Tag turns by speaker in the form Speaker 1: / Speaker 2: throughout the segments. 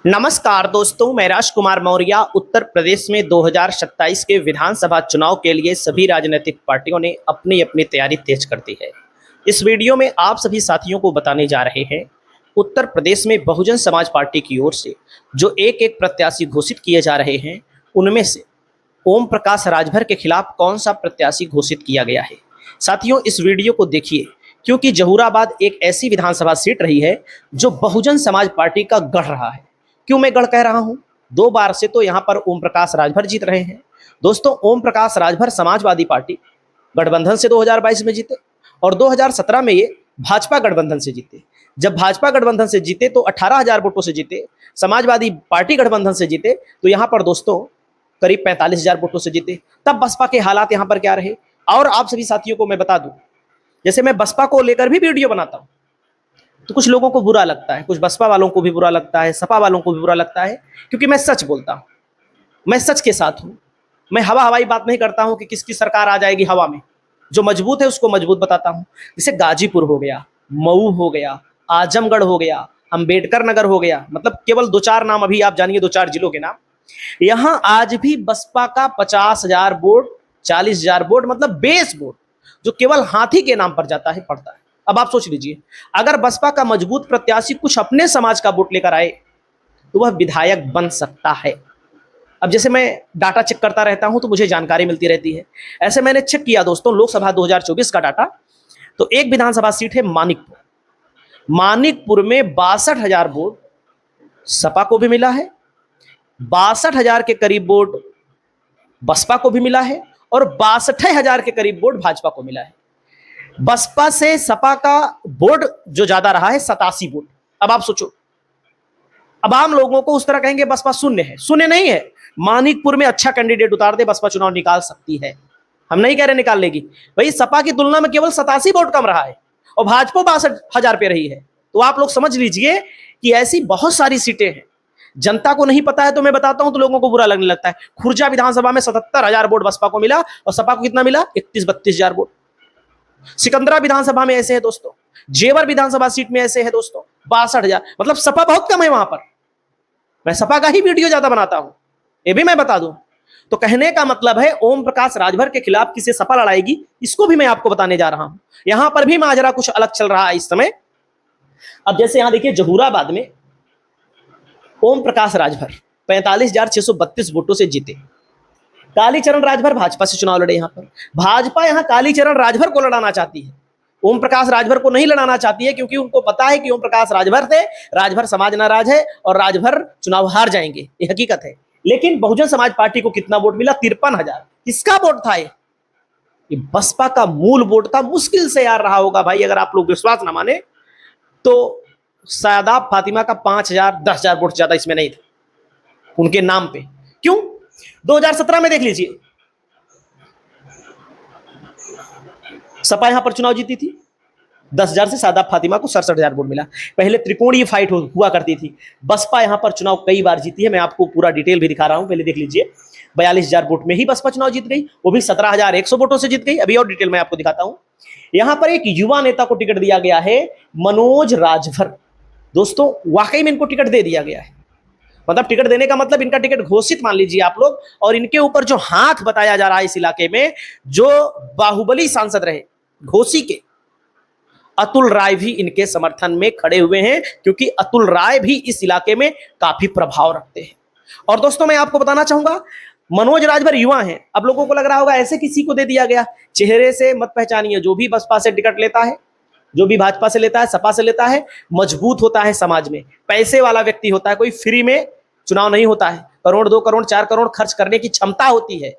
Speaker 1: नमस्कार दोस्तों, मैं राजकुमार मौर्य। उत्तर प्रदेश में 2027 के विधानसभा चुनाव के लिए सभी राजनीतिक पार्टियों ने अपनी अपनी तैयारी तेज कर दी है। इस वीडियो में आप सभी साथियों को बताने जा रहे हैं उत्तर प्रदेश में बहुजन समाज पार्टी की ओर से जो एक एक प्रत्याशी घोषित किए जा रहे हैं, उनमें से ओम प्रकाश राजभर के खिलाफ कौन सा प्रत्याशी घोषित किया गया है। साथियों, इस वीडियो को देखिए क्योंकि जहूराबाद एक ऐसी विधानसभा सीट रही है जो बहुजन समाज पार्टी का गढ़ रहा है। क्यों मैं गढ़ कह रहा हूं? 2 बार से तो यहां पर ओम प्रकाश राजभर जीत रहे हैं। दोस्तों, ओम प्रकाश राजभर समाजवादी पार्टी गठबंधन से 2022 में जीते और 2017 में ये भाजपा गठबंधन से जीते। जब भाजपा गठबंधन से जीते तो 18,000 वोटों से जीते। समाजवादी पार्टी गठबंधन से जीते तो यहां पर दोस्तों करीब 45,000 वोटों से जीते। तब बसपा के हालात यहां पर क्या रहे, और आप सभी साथियों को मैं बता दूं, जैसे मैं बसपा को लेकर भी वीडियो बनाता हूं तो कुछ लोगों को बुरा लगता है, कुछ बसपा वालों को भी बुरा लगता है, सपा वालों को भी बुरा लगता है, क्योंकि मैं सच बोलता हूं, मैं सच के साथ हूं। मैं हवा हवाई बात नहीं करता हूं कि किसकी सरकार आ जाएगी हवा में। जो मजबूत है उसको मजबूत बताता हूं। जैसे गाजीपुर हो गया, मऊ हो गया, आजमगढ़ हो गया, अंबेडकर नगर हो गया, मतलब केवल 2-4 नाम अभी आप जानिए, 2-4 जिलों के नाम। यहां आज भी बसपा का 50,000 वोट, 40,000 वोट, मतलब बेस वोट जो केवल हाथी के नाम पर जाता है, पड़ता है। अब आप सोच लीजिए, अगर बसपा का मजबूत प्रत्याशी कुछ अपने समाज का वोट लेकर आए तो वह विधायक बन सकता है। अब जैसे मैं डाटा चेक करता रहता हूं तो मुझे जानकारी मिलती रहती है। ऐसे मैंने चेक किया दोस्तों लोकसभा 2024 का डाटा, तो एक विधानसभा सीट है मानिकपुर। मानिकपुर में 62,000 वोट सपा को भी मिला है, 62,000 के करीब वोट बसपा को भी मिला है और 62,000 के करीब वोट भाजपा को मिला है। बसपा से सपा का वोट जो ज्यादा रहा है 87 वोट। अब आप सोचो, अब आम लोगों को उस तरह कहेंगे बसपा शून्य है, शून्य नहीं है। मानिकपुर में अच्छा कैंडिडेट उतार दे, बसपा चुनाव निकाल सकती है। हम नहीं कह रहे निकाल लेगी, भाई सपा की तुलना में केवल 87 वोट कम रहा है और भाजपा 62,000 पे रही है। तो आप लोग समझ लीजिए कि ऐसी बहुत सारी सीटें हैं, जनता को नहीं पता है तो मैं बताता हूं तो लोगों को बुरा लगने लगता है। खुर्जा विधानसभा में 77,000 वोट बसपा को मिला और सपा को कितना मिला? 31-32,000 वोट। सिकंदरा विधानसभा में ऐसे है दोस्तों, जेवर विधानसभा सीट में ऐसे है दोस्तों 62,000, मतलब सपा बहुत कम है वहां पर। मैं सपा का ही वीडियो ज्यादा बनाता हूं, ये भी मैं बता दूं। तो कहने का मतलब है ओम प्रकाश राजभर के खिलाफ किसे सपा लड़ाएगी, इसको भी मैं आपको बताने जा रहा हूं। यहां पर भी माजरा कुछ अलग चल रहा है इस समय। अब जैसे यहां देखिए जहूराबाद में ओम प्रकाश राजभर 45,632 वोटों से जीते। कालीचरण राजभर भाजपा से चुनाव लड़े। यहां पर भाजपा यहां कालीचरण राजभर को लड़ाना चाहती है, ओम प्रकाश राजभर को नहीं लड़ाना चाहती है, क्योंकि उनको पता है कि ओम प्रकाश राजभर थे, राजभर समाज नाराज है और राजभर चुनाव हार जाएंगे, ये हकीकत है। लेकिन बहुजन समाज पार्टी को कितना वोट मिला? 53,000। किसका वोट था ये बसपा का मूल वोट था। मुश्किल से यार रहा होगा भाई, अगर आप लोग विश्वास ना माने तो शादाब फातिमा का 5,000 10,000 वोट ज्यादा इसमें नहीं था उनके नाम पे। क्यों? 2017 में देख लीजिए, सपा यहां पर चुनाव जीती थी, 10,000 से शादाब फातिमा को 67,000 वोट मिला। पहले त्रिकोणीय फाइट हुआ करती थी। बसपा यहां पर चुनाव कई बार जीती है, मैं आपको पूरा डिटेल भी दिखा रहा हूं, पहले देख लीजिए। 42,000 वोट में ही बसपा चुनाव जीत गई, वो भी 17,100 वोटों से जीत गई। अभी और डिटेल मैं आपको दिखाता हूं। यहां पर एक युवा नेता को टिकट दिया गया है, मनोज राजभर। दोस्तों वाकई में इनको टिकट दे दिया गया है, मतलब टिकट देने का मतलब इनका टिकट घोषित मान लीजिए आप लोग। और इनके ऊपर जो हाथ बताया जा रहा है इस इलाके में, जो बाहुबली सांसद रहे घोसी के अतुल राय भी इनके समर्थन में खड़े हुए हैं, क्योंकि अतुल राय भी इस इलाके में काफी प्रभाव रखते हैं। और दोस्तों मैं आपको बताना चाहूंगा, मनोज राजभर युवा हैं। अब लोगों को लग रहा होगा ऐसे किसी को दे दिया गया, चेहरे से मत पहचानिए। जो भी बसपा से टिकट लेता है, जो भी भाजपा से लेता है, सपा से लेता है, मजबूत होता है समाज में, पैसे वाला व्यक्ति होता है। कोई फ्री में चुनाव नहीं होता है, करोड़ 2 करोड़ 4 करोड़ खर्च करने की क्षमता होती है।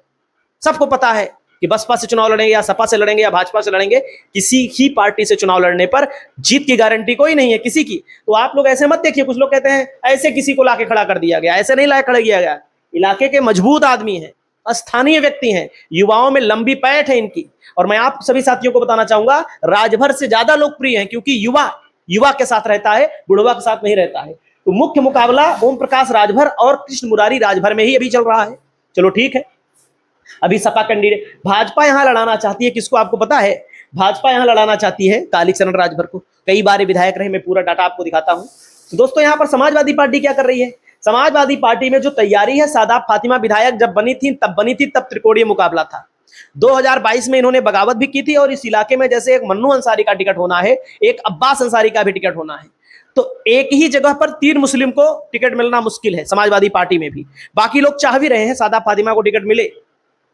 Speaker 1: सबको पता है कि बसपा से चुनाव लड़ेंगे या सपा से लड़ेंगे या भाजपा से लड़ेंगे, किसी ही पार्टी से चुनाव लड़ने पर जीत की गारंटी कोई नहीं है किसी की। तो आप लोग ऐसे मत देखिए, कुछ लोग कहते हैं ऐसे किसी को लाके खड़ा कर दिया गया, ऐसे नहीं लाके खड़ा किया गया। इलाके के मजबूत आदमी हैं, स्थानीय व्यक्ति हैं, युवाओं में लंबी पैठ है इनकी। और मैं आप सभी साथियों को बताना चाहूंगा, राजभर से ज्यादा लोकप्रिय है, क्योंकि युवा के साथ रहता है, बुढ़वा के साथ नहीं रहता है। तो मुख्य मुकाबला ओम प्रकाश राजभर और कृष्ण मुरारी राजभर में ही अभी चल रहा है। चलो ठीक है, अभी सपा कैंडिडेट भाजपा यहां लड़ाना चाहती है किसको, आपको पता है? भाजपा यहां लड़ाना चाहती है कालीचरण राजभर को। कई बार विधायक रहे, मैं पूरा डाटा आपको दिखाता हूं। दोस्तों यहाँ पर समाजवादी पार्टी क्या कर रही है? समाजवादी पार्टी में जो तैयारी है, सादात फातिमा विधायक जब बनी थी तब त्रिकोणीय मुकाबला था। 2022 में इन्होंने बगावत भी की थी और इस इलाके में जैसे एक मन्नू अंसारी का टिकट होना है, एक अब्बास अंसारी का भी टिकट होना है, तो एक ही जगह पर 3 मुस्लिम को टिकट मिलना मुश्किल है समाजवादी पार्टी में भी। बाकी लोग चाह भी रहे हैं सादात फातिमा को टिकट मिले,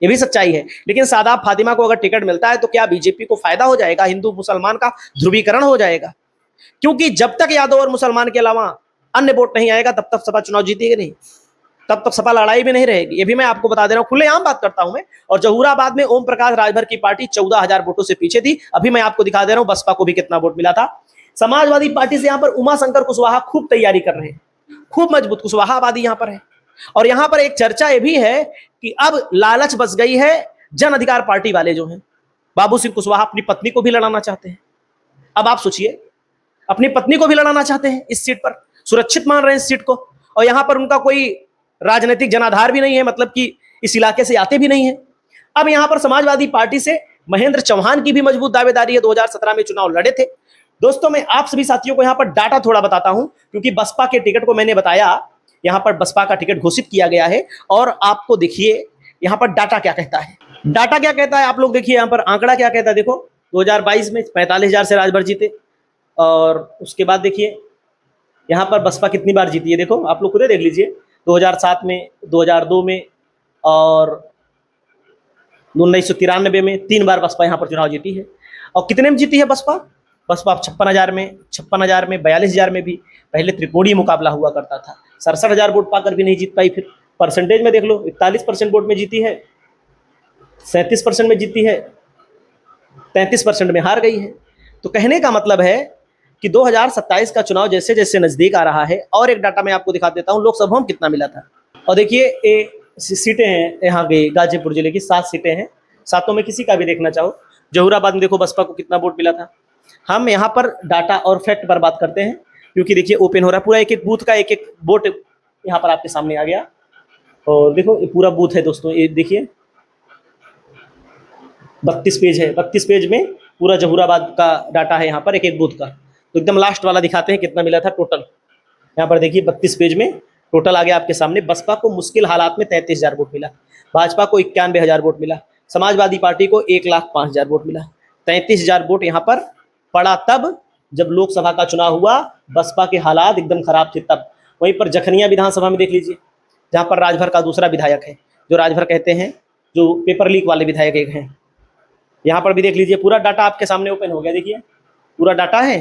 Speaker 1: ये भी सच्चाई है, लेकिन सादात फातिमा को अगर टिकट मिलता है तो क्या बीजेपी को फायदा हो जाएगा? हिंदू मुसलमान का ध्रुवीकरण हो जाएगा? क्योंकि जब तक यादव और मुसलमान के अलावा अन्य वोट नहीं आएगा तब तक सपा चुनाव जीतेगी नहीं, तब तक सपा लड़ाई भी नहीं रहेगी। ये भी मैं आपको बता दे रहा हूं, खुलेआम बात करता हूं मैं। और जहूराबाद में ओम प्रकाश राजभर की पार्टी 14,000 वोटों से पीछे थी। अभी मैं आपको दिखा दे रहा हूं बसपा को भी कितना वोट मिला था। समाजवादी पार्टी से यहां पर उमा शंकर कुशवाहा खूब तैयारी कर रहे हैं, खूब मजबूत कुशवाहा आबादी यहां पर है। और यहां पर एक चर्चा यह भी है कि अब लालच बस गई है, जन अधिकार पार्टी वाले जो हैं, बाबू सिंह कुशवाहा अपनी पत्नी को भी लड़ाना चाहते हैं। अब आप सोचिए, अपनी पत्नी को भी लड़ाना चाहते हैं इस सीट पर, सुरक्षित मान रहे हैं इस सीट को, और यहां पर उनका कोई राजनीतिक जनाधार भी नहीं है, मतलब कि इस इलाके से आते भी नहीं है। अब यहां पर समाजवादी पार्टी से महेंद्र चौहान की भी मजबूत दावेदारी है, 2017 में चुनाव लड़े थे। दोस्तों मैं आप सभी साथियों को यहां पर डाटा थोड़ा बताता हूं, क्योंकि बसपा के टिकट को मैंने बताया, यहां पर बसपा का टिकट घोषित किया गया है। और आपको देखिए यहां पर डाटा क्या कहता है, डाटा क्या कहता है आप लोग देखिए, यहां पर आंकड़ा क्या कहता है। देखो 2022 में 45,000 से राजभर जीते, और उसके बाद देखिए यहाँ पर बसपा कितनी बार जीती है, देखो आप लोग खुद देख लीजिए, 2007 में, 2002 में और 1993 में 3 बार बसपा यहाँ पर चुनाव जीती है। और कितने में जीती है बसपा? बसपा 56,000 में, 42,000 में भी पहले त्रिकोणीय मुकाबला हुआ करता था। 67,000 वोट पाकर भी नहीं जीत पाई। फिर परसेंटेज में देख लो, 41% वोट में जीती है, 37% में जीती है, 33% में हार गई है। तो कहने का मतलब है कि 2027 का चुनाव जैसे जैसे नजदीक आ रहा है। और एक डाटा मैं आपको दिखा देता हूं, लोकसभा में कितना मिला था। और देखिए ये सीटें हैं यहाँ की, गाजीपुर जिले की 7 सीटें हैं, 7 में किसी का भी देखना चाहो। जहूराबाद में देखो बसपा को कितना वोट मिला था। हम यहाँ पर डाटा और फैक्ट पर बात करते हैं, क्योंकि देखिए ओपन हो रहा है पूरा, एक एक बूथ का एक एक वोट यहाँ पर आपके सामने आ गया। और देखो ये पूरा बूथ है दोस्तों, ये देखिए 32 पेज है, 32 पेज में पूरा जहूराबाद का डाटा है यहाँ पर, एक एक बूथ का। तो एकदम लास्ट वाला दिखाते हैं कितना मिला था टोटल। यहाँ पर देखिए 32 पेज में टोटल आ गया आपके सामने। बसपा को मुश्किल हालात में 33,000 वोट मिला, भाजपा को 91,000 वोट मिला, समाजवादी पार्टी को 1,05,000 वोट मिला। 33,000 वोट यहाँ पर पड़ा तब जब लोकसभा का चुनाव हुआ, बसपा के हालात एकदम खराब थे तब। वहीं पर जखनिया विधानसभा में देख लीजिए, जहाँ पर राजभर का दूसरा विधायक है, जो राजभर कहते हैं, जो पेपर लीक वाले विधायक एक हैं। यहाँ पर भी देख लीजिए, पूरा डाटा आपके सामने ओपन हो गया, देखिए पूरा डाटा है,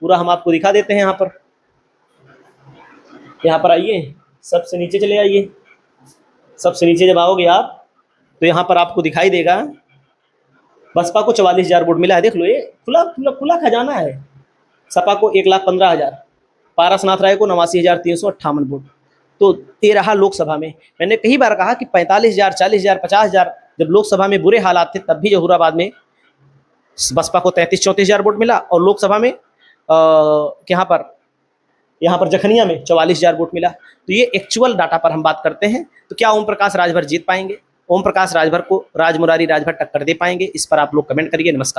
Speaker 1: पूरा हम आपको दिखा देते हैं। यहाँ पर आइए, सबसे नीचे चले आइए, सबसे नीचे जब आओगे आप तो यहाँ पर आपको दिखाई देगा बसपा को 44,000 वोट मिला है। देख लो, ये खुला खुला खुला खजाना है। सपा को 1,15,000, पारसनाथ राय को 89,358 वोट। तो ये रहा लोकसभा में। मैंने कई बार कहा कि 45,000, 40,000, 50,000 जब लोकसभा में बुरे हालात थे तब भी जहूराबाद में बसपा को 33-34,000 वोट मिला, और लोकसभा में यहाँ पर जखनिया में 44,000 वोट मिला। तो ये एक्चुअल डाटा पर हम बात करते हैं। तो क्या ओम प्रकाश राजभर जीत पाएंगे? ओम प्रकाश राजभर को राजमुरारी राजभर टक्कर दे पाएंगे? इस पर आप लोग कमेंट करिए। नमस्कार।